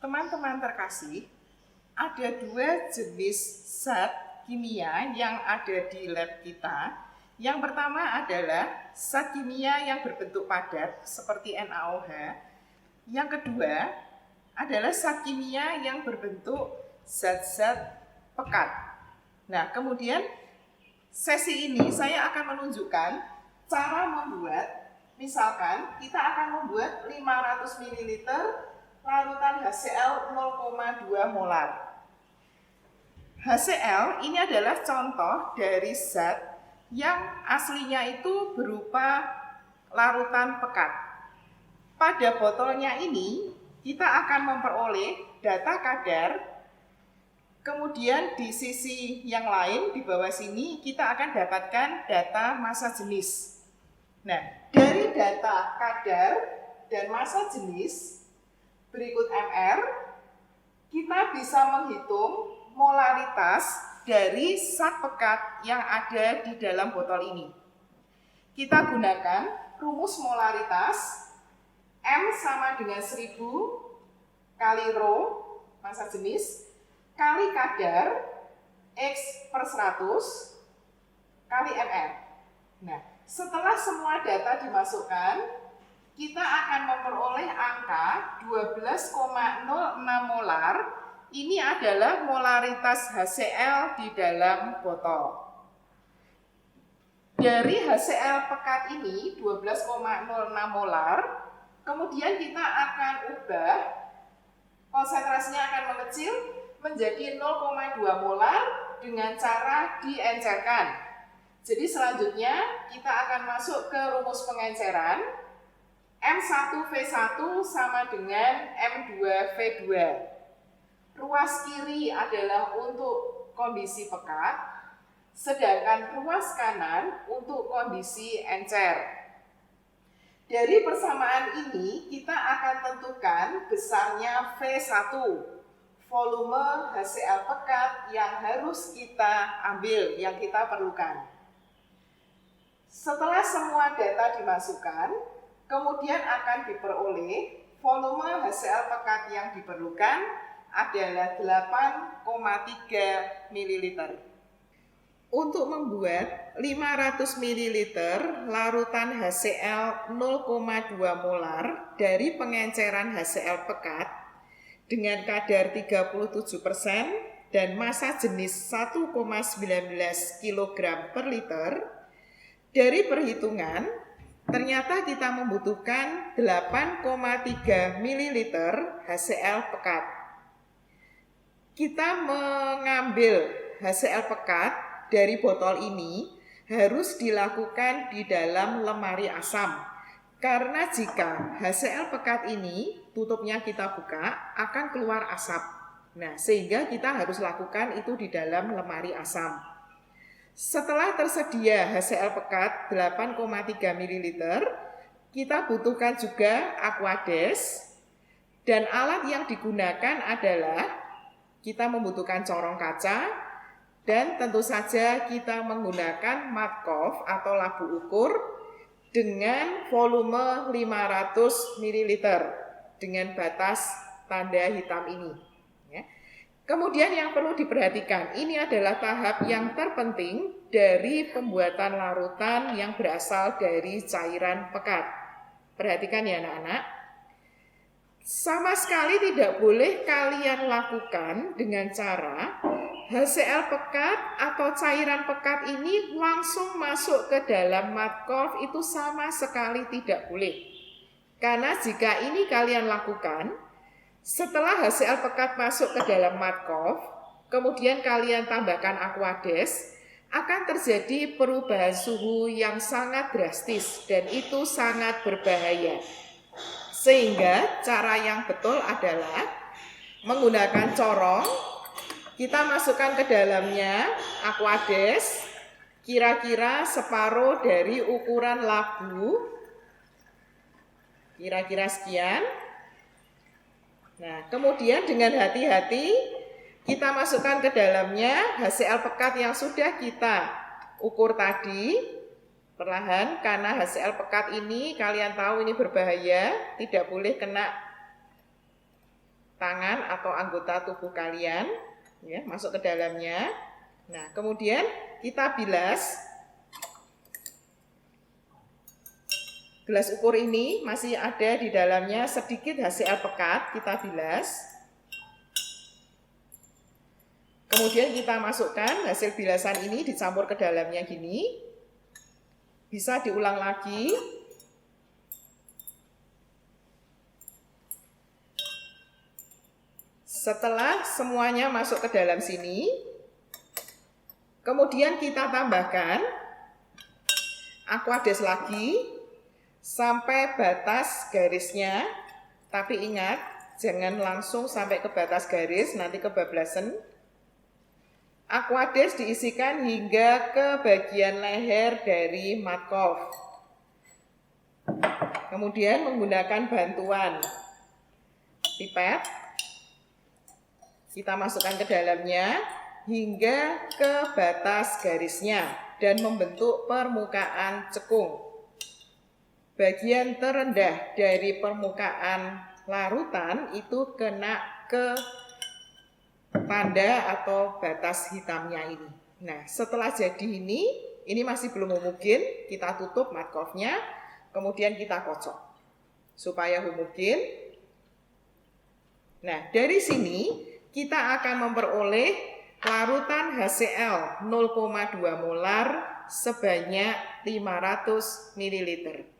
Teman-teman terkasih, ada dua jenis zat kimia yang ada di lab kita. Yang pertama adalah zat kimia yang berbentuk padat seperti NaOH. Yang kedua adalah zat kimia yang berbentuk zat-zat pekat. Nah, kemudian sesi ini saya akan menunjukkan cara membuat, misalkan kita akan membuat 500 ml larutan HCl 0,2 molar. HCl ini adalah contoh dari zat yang aslinya itu berupa larutan pekat. Pada botolnya ini kita akan memperoleh data kadar, kemudian di sisi yang lain di bawah sini kita akan dapatkan data massa jenis. Nah, dari data kadar dan massa jenis berikut MR, kita bisa menghitung molaritas dari zat pekat yang ada di dalam botol ini. Kita gunakan rumus molaritas M sama dengan 1000 kali rho, massa jenis, kali kadar X per 100 kali MR. Nah, setelah semua data dimasukkan, kita akan memperoleh angka 12,06 molar. Ini adalah molaritas HCl di dalam botol. Dari HCl pekat ini 12,06 molar, kemudian kita akan ubah, konsentrasinya akan mengecil menjadi 0,2 molar dengan cara diencerkan. Jadi selanjutnya kita akan masuk ke rumus pengenceran. M1V1 sama dengan M2V2. Ruas kiri adalah untuk kondisi pekat, sedangkan ruas kanan untuk kondisi encer. Dari persamaan ini kita akan tentukan besarnya V1, volume HCl pekat yang harus kita ambil, yang kita perlukan. Setelah semua data dimasukkan, kemudian akan diperoleh volume HCl pekat yang diperlukan adalah 8,3 ml. Untuk membuat 500 ml larutan HCl 0,2 molar dari pengenceran HCl pekat dengan kadar 37% dan massa jenis 1,19 kg per liter, dari perhitungan ternyata kita membutuhkan 8,3 ml HCl pekat. Kita mengambil HCl pekat dari botol ini harus dilakukan di dalam lemari asam. Karena jika HCl pekat ini tutupnya kita buka akan keluar asap. Nah, sehingga kita harus lakukan itu di dalam lemari asam. Setelah tersedia HCl pekat 8,3 ml, kita butuhkan juga Aquades, dan alat yang digunakan adalah kita membutuhkan corong kaca, dan tentu saja kita menggunakan Markov atau labu ukur dengan volume 500 ml dengan batas tanda hitam ini. Kemudian yang perlu diperhatikan, ini adalah tahap yang terpenting dari pembuatan larutan yang berasal dari cairan pekat. Perhatikan ya anak-anak. Sama sekali tidak boleh kalian lakukan dengan cara HCl pekat atau cairan pekat ini langsung masuk ke dalam Markov, itu sama sekali tidak boleh. Karena jika ini kalian lakukan, setelah HCl pekat masuk ke dalam Markov, kemudian kalian tambahkan Aquades, akan terjadi perubahan suhu yang sangat drastis dan itu sangat berbahaya. Sehingga cara yang betul adalah menggunakan corong, kita masukkan ke dalamnya Aquades, kira-kira separuh dari ukuran labu, kira-kira sekian. Nah, kemudian dengan hati-hati kita masukkan ke dalamnya HCl pekat yang sudah kita ukur tadi. Perlahan, karena HCl pekat ini kalian tahu ini berbahaya, tidak boleh kena tangan atau anggota tubuh kalian, ya, masuk ke dalamnya. Nah, kemudian kita bilas. Gelas ukur ini masih ada di dalamnya sedikit HCl pekat, kita bilas. Kemudian kita masukkan hasil bilasan ini dicampur ke dalamnya gini. Bisa diulang lagi. Setelah semuanya masuk ke dalam sini, kemudian kita tambahkan Aquades lagi sampai batas garisnya, tapi ingat jangan langsung sampai ke batas garis, nanti kebablasan. Aquades diisikan hingga ke bagian leher dari Markov. Kemudian menggunakan bantuan pipet, kita masukkan ke dalamnya hingga ke batas garisnya dan membentuk permukaan cekung. Bagian terendah dari permukaan larutan itu kena ke tanda atau batas hitamnya ini. Nah, setelah jadi ini masih belum homogen, kita tutup Markovnya, kemudian kita kocok supaya homogen. Nah, dari sini kita akan memperoleh larutan HCl 0,2 molar sebanyak 500 ml.